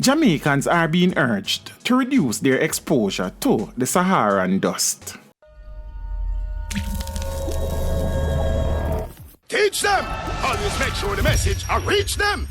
Jamaicans are being urged to reduce their exposure to the Saharan dust. Teach them! Always make sure the message reach them!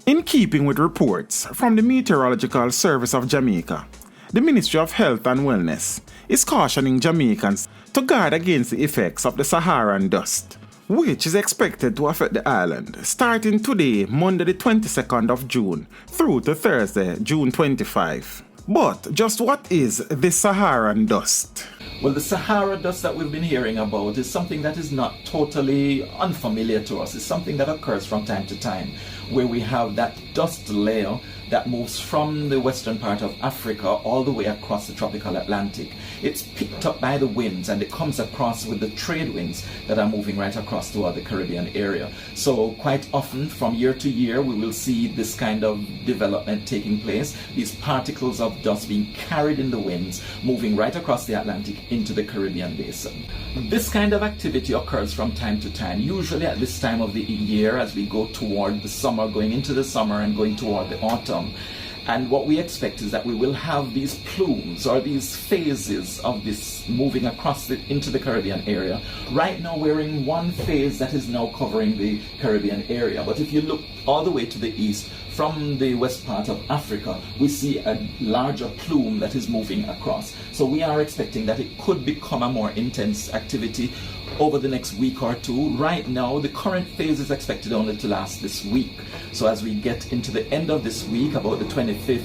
In keeping with reports from the Meteorological Service of Jamaica, the Ministry of Health and Wellness is cautioning Jamaicans to guard against the effects of the Saharan dust, which is expected to affect the island starting today, Monday the 22nd of June, through to Thursday, June 25. But just what is the Saharan dust? Well, the Sahara dust that we've been hearing about is something that is not totally unfamiliar to us. It's something that occurs from time to time, where we have that dust layer that moves from the western part of Africa all the way across the tropical Atlantic. It's picked up by the winds and it comes across with the trade winds that are moving right across toward the Caribbean area. So quite often from year to year we will see this kind of development taking place, these particles of dust being carried in the winds, moving right across the Atlantic into the Caribbean basin. This kind of activity occurs from time to time, usually at this time of the year as we go toward the summer, going into the summer and going toward the autumn. And what we expect is that we will have these plumes or these phases of this moving across into the Caribbean area. Right now we're in one phase that is now covering the Caribbean area. But if you look all the way to the east, from the west part of Africa, we see a larger plume that is moving across. So we are expecting that it could become a more intense activity over the next week or two. Right now, the current phase is expected only to last this week. So as we get into the end of this week, about the 25th,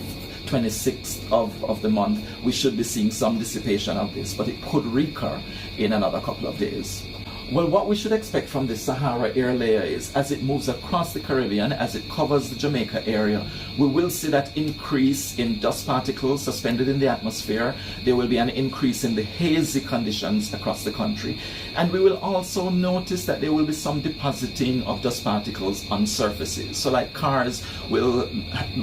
26th of the month, we should be seeing some dissipation of this, but it could recur in another couple of days. Well, what we should expect from the Sahara air layer is as it moves across the Caribbean, as it covers the Jamaica area, we will see that increase in dust particles suspended in the atmosphere. There will be an increase in the hazy conditions across the country. And we will also notice that there will be some depositing of dust particles on surfaces. So like cars will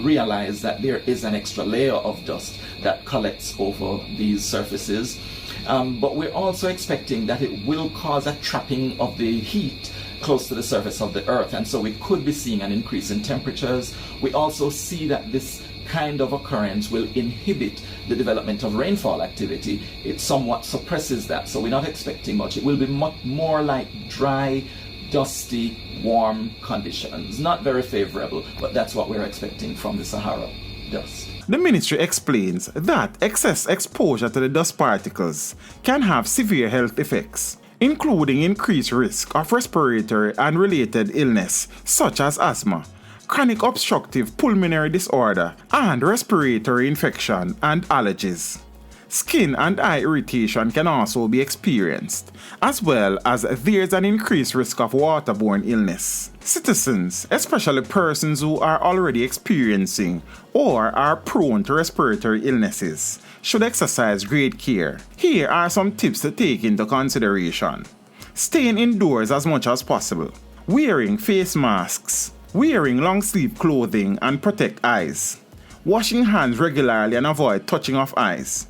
realize that there is an extra layer of dust that collects over these surfaces. But we're also expecting that it will cause a trapping of the heat close to the surface of the earth, and so we could be seeing an increase in temperatures. We also see that this kind of occurrence will inhibit the development of rainfall activity. It somewhat suppresses that, so we're not expecting much. It will be much more like dry, dusty, warm conditions. Not very favorable, but that's what we're expecting from the Sahara dust. The ministry explains that excess exposure to the dust particles can have severe health effects, including increased risk of respiratory and related illness such as asthma, chronic obstructive pulmonary disorder, and respiratory infection and allergies. Skin and eye irritation can also be experienced, as well as there's an increased risk of waterborne illness. Citizens, especially persons who are already experiencing or are prone to respiratory illnesses, should exercise great care. Here are some tips to take into consideration. Staying indoors as much as possible. Wearing face masks. Wearing long-sleeve clothing and protect eyes. Washing hands regularly and avoid touching of eyes.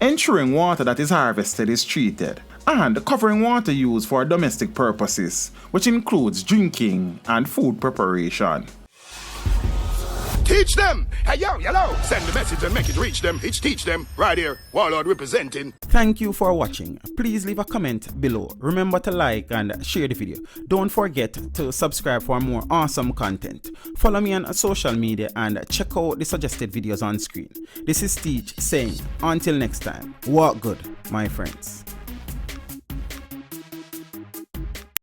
Ensuring water that is harvested is treated, and covering water use for domestic purposes, which includes drinking and food preparation. Teach them! Hey, yo, hello! Send the message and make it reach them. It's teach them. Right here, Warlord representing. Thank you for watching. Please leave a comment below. Remember to like and share the video. Don't forget to subscribe for more awesome content. Follow me on social media and check out the suggested videos on screen. This is Teach saying, until next time, walk good, my friends.